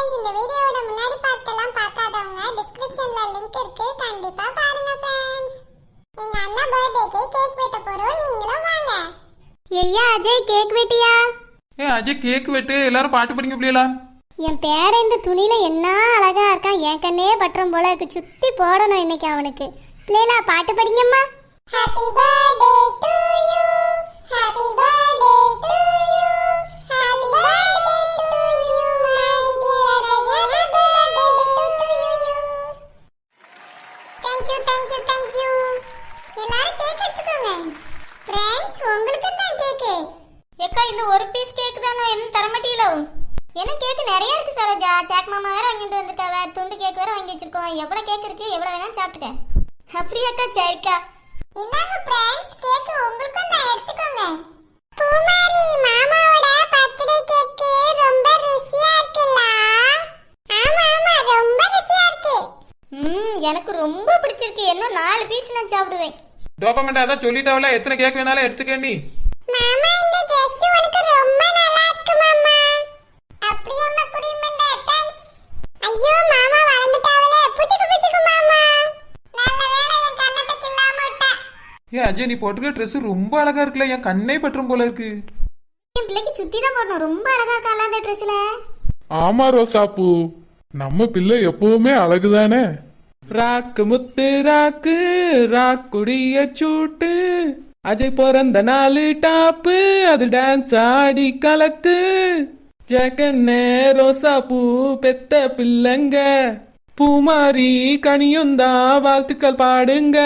Friends இந்த வீடியோவோட முன்னாடி பார்த்தலாம் பார்க்காதவங்க டிஸ்கிரிப்ஷன்ல லிங்க் இருக்கு கண்டிப்பா பாருங்க फ्रेंड्स எங்க அண்ணா பர்த்டேக்கு கேக் வெட்ட போறோம் நீங்களும் வாங்க ஐயா அஜய் கேக் வெட்டியா அஜய் கேக் வெட்டு எல்லாரும் பாட்டு படிங்க பிள்ளைகளா என் பேர இந்த துணியில என்ன அழகா இருக்கான் என் கண்ணே பற்றம் போல இருக்கு சுத்தி போடணும் இன்னைக்கு அவனுக்கு பிள்ளைகளா பாட்டு படிங்கம்மா happy birthday to you happy birthday to you happy birthday to you my dear Ajay happy birthday to you thank you எல்லாரும் கேக் எடுத்துக்கோங்க फ्रेंड्स உங்களுக்கு தான் கேக் ஏக்கா இந்த ஒரு பீஸ் கேக் தான என்ன தர மாட்டீங்களோ என்ன கேக் நிறைய இருக்கு சரோஜா சாக் மாமா வேற வாங்கிட்டு வந்திருக்காவ துண்டு கேக் வேற வாங்கி வச்சிருக்கோம் எவ்வளவு கேக் இருக்கு எவ்வளவு வேணா சாப்பிட்டுக்க அப்படியாக்கா சரிக்கா இந்தாங்க फ्रेंड्स கேக் உங்களுக்கும் தான் எடுத்துக்கோங்க பூமாரி மாமாவோட பர்த்டே கேக் ரொம்ப ருசியா இருக்குல்ல ஆமா ஆமா ரொம்ப ருசியா இருக்கு எனக்கு ரொம்ப பிடிச்சிருக்கு இன்னும் 4 பீஸ் நான் சாப்பிடுவேன் டோபமெண்ட் அதான் சொல்லிட்டாவல எத்தனை கேக் வேணாலும் எடுத்துக்கேண்டி மாமா இந்த Dress உனக்கு ரொம்ப நல்லா இருக்கு மாமா அப்படியே அம்மா குடிமண்டா தேங்க்ஸ் ஐயோ மாமா வளர்ந்துட்டாவலே புச்சுக்கு மாமா நல்ல வேளை என் கண்ணத்தை கில்லாம விட்டா அஜய் நீ போட்டுக்க ட்ரெஸ் ரொம்ப அழகா இருக்குல்ல என் கண்ணே பற்றும் போல இருக்கு என் பிள்ளைக்கு சுத்தி தான் போடணும் ரொம்ப அழகா இருக்கா அந்த ட்ரெஸ்ல ஆமா ரோசாப்பூ நம்ம பிள்ளை எப்பவுமே அழகுதானே ராக்கு முத்து ராக்கு ராக்குடிய சூட்டு அஜய் பிறந்த நாலு டாப்பு அது டான்ஸ் ஆடி கலக்கு ஜெகன்னே ரோசாப்பூ பெத்த பிள்ளைங்க பூமாரி கனியுந்தா வாழ்த்துக்கள் பாடுங்க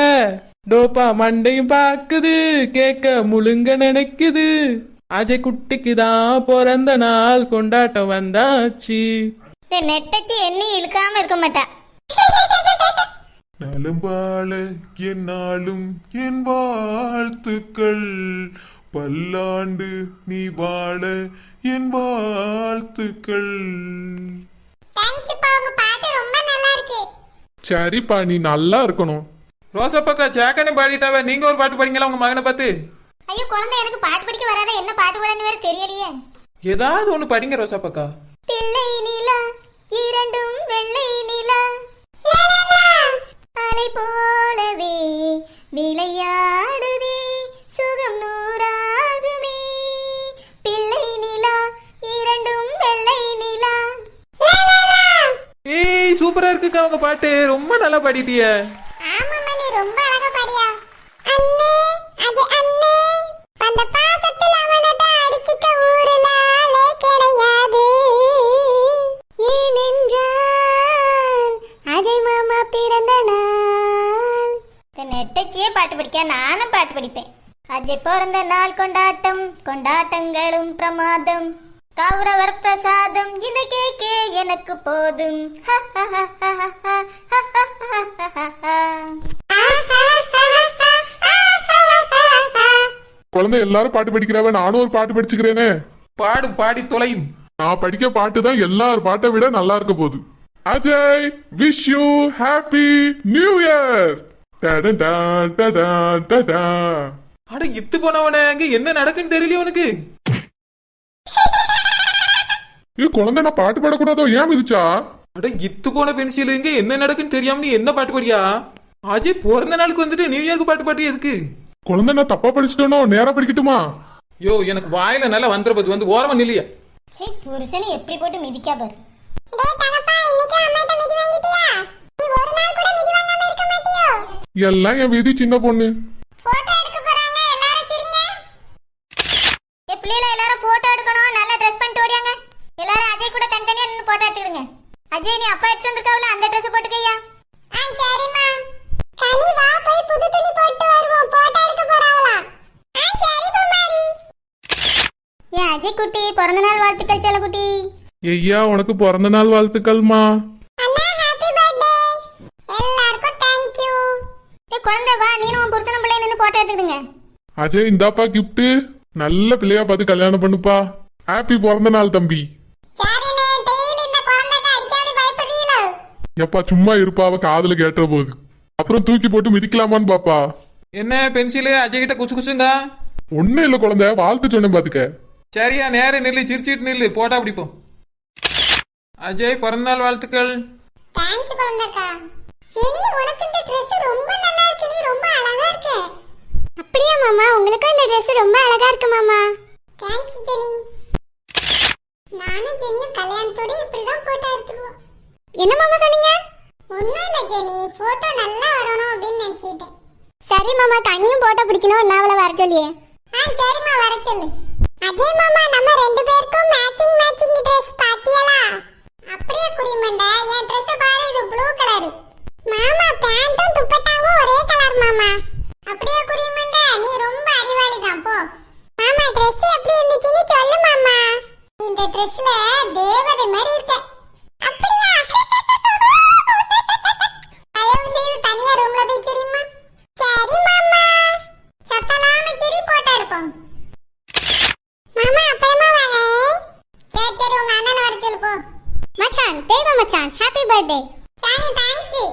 டோப்பா மண்டையும் பாக்குது கேட்க முழுங்க நினைக்குது அஜய் குட்டிக்கு தான் பிறந்த நாள் கொண்டாட்டம் வந்தாச்சு நெட்டச்சி எண்ணி இழுக்காம இருக்க மாட்டா நலம்பாள என்னாலும் என் வாழ்த்துக்கள் பல்லாண்டு நீ வாழ என் வாழ்த்துக்கள் தேங்க்ஸ் பா உங்க பாட்டு ரொம்ப நல்லா இருக்கு சரிப்பா நீ நல்லா இருக்கணும் ரோசப்பாக்கா சேக்கனே பாடிட்டாவ நீங்க ஒரு பாட்டு படிங்களா உங்க மகனை பார்த்து ஐயோ குழந்தை எனக்கு பாட்டு படிக்க வராத என்ன பாட்டு பாடன்னு வேற தெரியலையே ஏதாவது ஒண்ணு படிங்க ரோசப்பாக்கா பிள்ளை நிலா இரண்டும் வெள்ளை நிலா அலை போலவே விளையாடுதே சுகம் நூறாகுமே பிள்ளை நிலா இரண்டும் வெள்ளை நிலா ஏய் சூப்பரா இருக்குக்கா உங்க பாட்டு ரொம்ப நல்லா பாடிட்டிய ஆமா மணி ரொம்ப அழகா பாடியா அண்ணே அது அண்ணே அந்த பாசத்தில் அவனத அடிச்சிக்க ஊருல ஆளே கிடையாது ஏனென்றால் அஜய் மாமா பிறந்த நாள் நெட்டச்சியே பாட்டு படிக்க நானும் பாட்டு படிப்பேன் அஜய் பிறந்த நாள் கொண்டாட்டம் கொண்டாட்டங்களும் பிரமாதம் கௌரவர் பிரசாதம் இந்த கேக்கே எனக்கு போதும் குழந்தை எல்லாரும் பாட்டு படிக்கிறவ நானும் ஒரு பாட்டு படிச்சுக்கிறேனே பாடும் பாடி தொலையும் நான் படிக்க பாட்டு தான் எல்லார் பாட்டை விட நல்லா இருக்க போகுது Ajay wish you happy new year அட இத்து போனவன அங்க என்ன நடக்குன்னு தெரியல உனக்கு குழந்தை நான் பாட்டு பாடக்கூடாதோ ஏன் மிதிச்சா அட இத்து போன பென்சில் இங்க என்ன நடக்குன்னு தெரியாம நீ என்ன பாட்டு பாடியா அஜய் பிறந்த நாளுக்கு வந்துட்டு நியூ இயர்க்கு பாட்டு பாடி எதுக்கு குழந்தை நான் தப்பா படிச்சுட்டேனோ நேரா படிக்கட்டுமா யோ எனக்கு வாயில நல்லா வந்துடுறது வந்து ஓரமா நில்லையா சே புருஷனை எப்படி போட்டு மிதிக்கா பாரு டேய் தனப்பா இன்னைக்கு அம்மாட்ட மிதி வாங்கிட்டியா நீ ஒரு நாள் கூட மிதி வாங்காம இருக்க மாட்டியோ எல்லாம் என் விதி சின்ன பொண்ணு போட்டோ எடுக்க போறாங்க எல்லாரும் சிரிங்க ஏ பிள்ளைகள எல்லாரும் போட்டோ எடுக்கணும் நல்லா Dress பண்ணிட்டு ஓடியாங்க எல்லாரும் அஜய் கூட தனித்தனியா நின்னு போட்டோ எடுத்துடுங்க அஜய் நீ அப்பா எடுத்து வந்திருக்காவல அந்த Dress போட்டுக்கையா சரிம்மா கனி வா போய் புது துணி போட்டு வருவோம் போட்டோ எடுக்க போறாங்களா சரி பொம்மாரி ஏ அஜய் குட்டி பிறந்த நாள் வாழ்த்துக்கள் செல்ல குட்டி ஐயா உனக்கு பிறந்த நாள் வாழ்த்துக்கள்மா அண்ணா ஹேப்பி பர்த்டே எல்லாருக்கும் थैंक यू ஏ குழந்தை வா நீனும் உன் புருஷனும் பிள்ளை நின்னு போட்டோ எடுத்துடுங்க அஜய் இந்தாப்பா கிஃப்ட் நல்ல பிள்ளையா பார்த்து கல்யாணம் பண்ணுப்பா ஹாப்பி பிறந்த நாள் தம்பி சரினே டெய்லி இந்த குழந்தைக்கு அடிக்கடி பயப்படுறீங்களோ எப்பா சும்மா இருப்பா அவ காதுல கேட்ட போது அப்புறம் தூக்கி போட்டு மிதிக்கலாமான்னு பாப்பா என்ன பென்சிலு அஜய் கிட்ட குசு குசுங்க ஒண்ணும் இல்ல குழந்தை வாழ்த்து சொன்னேன் பாத்துக்க சரியா நேரம் நில்லு சிரிச்சிட்டு நில்லு போட்டா பிடிப்போம் அஜய் பிறந்தநாள் வாழ்த்துக்கள். தேங்க்ஸ் குழந்தைக்கா. ஜெனி உனக்கு இந்த Dress ரொம்ப நல்லா இருக்கு. நீ ரொம்ப அழகா இருக்க. அப்படியே மாமா உங்களுக்கு இந்த Dress ரொம்ப அழகா இருக்கு மாமா. Thanks Jenny. நானும் ஜெனியும் கல்யாணத்தோட இப்படி தான் போட்டோ எடுத்துக்குவோம். என்ன மாமா சொன்னீங்க? ஒண்ணும் இல்ல ஜெனி, போட்டோ நல்லா வரணும் அப்படின்னு நினைச்சிட்டேன். சரி மாமா, கனியும் போட்டோ பிடிக்கணும், நான் அவளை வர சொல்லியே. சரிம்மா வர சொல்லு. அதே மாமா நம்ம ரெண்டு பேருக்கும் மேட்சிங் Dress பாத்தியலா? அப்படியே குறிமண்டா, என் Dress பாரு, இது ப்ளூ கலர். மாமா பேண்டும் துப்பட்டாவும் ஒரே கலர் மாமா. அப்படியே குறிமண்டா, நீ ரொம்ப அறிவாளி தான் போ. மாமா Dress எப்படி இருந்துச்சுன்னு சொல்லு மாமா. இந்த Dressல தேவதை மாதிரி இருக்க. அப்படியா? தயவு செய்து தனியா ரூம்ல போய் சரிம்மா. சரி மாமா. சத்தலாம சரி போட்டோ எடுப்போம். மாமா அப்புறமா வரேன். சரி உங்க அண்ணனை வர சொல்லு போ. மச்சான் தேவா மச்சான் ஹேப்பி பர்த்டே. சானி தேங்க்ஸ்.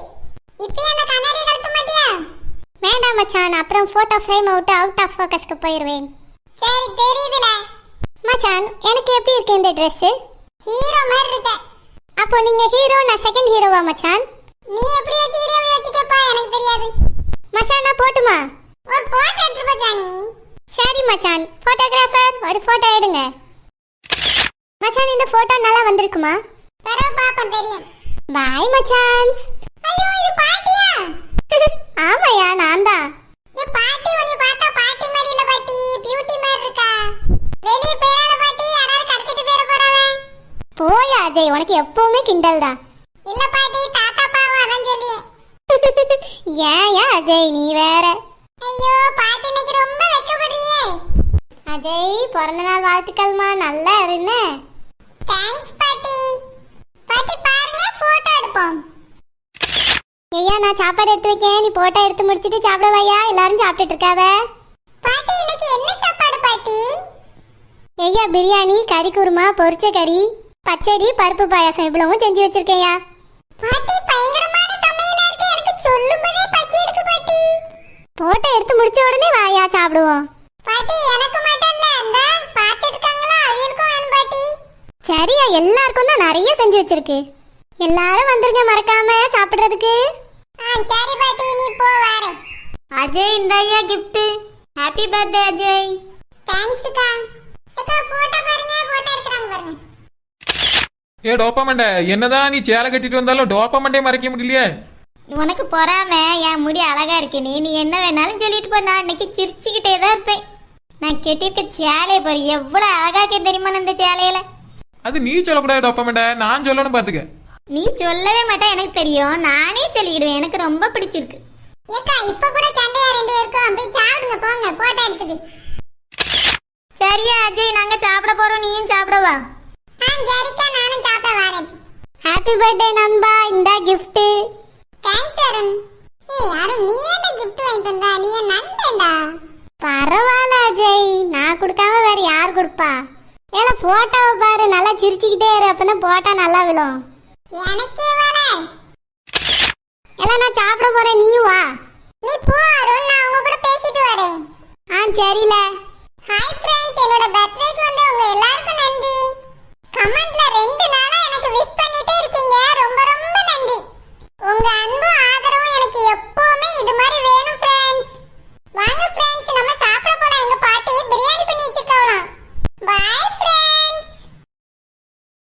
இப்போ அந்த கண்ணாடி கழட்ட மாட்டியா? வேண்டாம் மச்சான், அப்புறம் போட்டோ ஃப்ரேம் அவுட் ஆஃப் ஃபோக்கஸ்க்கு போயிடுவேன். சரி தெரியுதுல. மச்சான் எனக்கு எப்படி இருக்கு இந்த Dress? ஹீரோ மாதிரி இருக்க. அப்போ நீங்க ஹீரோ, நான் செகண்ட் ஹீரோவா மச்சான்? நீ எப்படி வச்சிக்கிறியோ அப்படி வச்சிக்கப்பா, எனக்கு தெரியாது. மச்சான் நான் போட்டுமா? ஒரு போட்டோ எடுத்து போ ஜானி. சரி மச்சான், போட்டோகிராஃபர் ஒரு போட்டோ எடுங்க. மச்சான் இந்த போட்டோ நல்லா வந்திருக்குமா? பரவ பாப்போம் தெரியும். பாய் மச்சான். ஐயோ இது பாட்டியா? ஆமாயா நான் தான். ஏ பாட்டி உன்னை பார்த்தா பாட்டி மாதிரி இல்ல பாட்டி, பியூட்டி மாதிரி இருக்கா. வெளிய போறாத பாட்டி, யாராவது கடத்திட்டு போற போறாங்க. போய் அஜய், உனக்கு எப்பவுமே கிண்டல் தான். இல்ல பாட்டி, தாத்தா பாவம் அதான் சொல்லியே. ஏன் அஜய் நீ வேற. ஐயோ பாட்டி இன்னைக்கு ரொம்ப வெக்கப்படுறியே. அஜய் பிறந்தநாள் வாழ்த்துக்கள்மா, நல்லா இருந்தே. தேங்க்ஸ் பாட்டி. பாட்டி பாருங்க போட்டோ எடுப்போம். ஐயா நான் சாப்பாடு எடுத்து வைக்கேன், நீ போட்டோ எடுத்து முடிச்சிட்டு சாப்பிடுவாயா? எல்லாரும் சாப்பிட்டுட்டு இருக்காவ. பாட்டி இன்னைக்கு என்ன சாப்பாடு பாட்டி? ஐயா பிரியாணி, கறி குருமா, பொரிச்ச கறி, பச்சடி, பருப்பு பாயாசம் இவ்வளவும் செஞ்சு வச்சிருக்கேயா. பாட்டி பயங்கரமான சமையலா இருக்கு, எனக்கு சொல்லும்போதே பசி எடுக்கு பாட்டி. போட்டோ எடுத்து முடிச்ச உடனே வாயா சாப்பிடுவோம். பாட்டி எனக்கு மட்டும் இல்ல, அந்த பாத்து இருக்காங்களா அவங்களுக்கும் வேணும் பாட்டி. சரியா, எல்லாருக்கும் தான் நிறைய செஞ்சு வச்சிருக்கு. எல்லாரும் வந்துருங்க மறக்காம சாப்பிடுறதுக்கு. சரி பாட்டி, நீ போ வரேன். அஜய் இந்தாயா gift. Happy birthday Ajay. Thanks அக்கா. அக்கா போட்டோ பாருங்க, போட்டோ எடுக்கறாங்க பாருங்க. ஏ டோப்பமண்டே, என்னதான் நீ சேலை கட்டிட்டு வந்தாலும் டோப்பமண்டே மறைக்க முடியலையே. உனக்கு பொறாம, என் முடி அழகா இருக்கு. நீ என்ன வேணாலும் சொல்லிட்டு போ, நான் இன்னைக்கு சிரிச்சுக்கிட்டே தான் இருப்பேன். நான் கட்டிருக்க சேலையை பாரு, எவ்வளவு அழகா இருக்கு தெரியுமா இந்த சேலையில. அது நீ சொல்லக்கூடாது டோப்பமண்டே, நான் சொல்லணும் பாத்துக்க. நீ சொல்லவே மாட்டே, எனக்கு தெரியும். நானே சொல்லிடுவேன், எனக்கு ரொம்ப பிடிச்சிருக்கு. ஏக்கா இப்ப கூட சண்டையா ரெண்டு பேருக்கும், போய் சாப்பிடுங்க போங்க போட்டோ எடுத்துட்டு. சரியா அஜய், நாங்க சாப்பிட போறோம், நீயும் சாப்பிடவா? சரிக்கா நானும் சாப்பிட வரேன். ஹேப்பி பர்த்டே நண்பா, இந்த gift. தேங்க்ஸ் அருண். அருண் நீ என்ன gift வாங்கிட்டு வந்தா? நீ என் நண்பன்டா. பரவாயில்ல அஜய், நான் கொடுக்காம வேற யார் கொடுப்பா? ஏல போட்டோவை பாரு, நல்லா சிரிச்சுக்கிட்டே இரு, அப்பதான் போட்டோ நல்லா விழும். எனக்கே வர. எல்லாம் நான் சாப்பிட போறேன், நீ வா. நீ போ அருண், நான் உங்க கூட பேசிட்டு வரேன். சரில. ஹாய் फ्रेंड्स, என்னோட பர்த்டேக்கு வந்த உங்க எல்லாருக்கும் நன்றி. கமெண்ட்ல 2 நாளா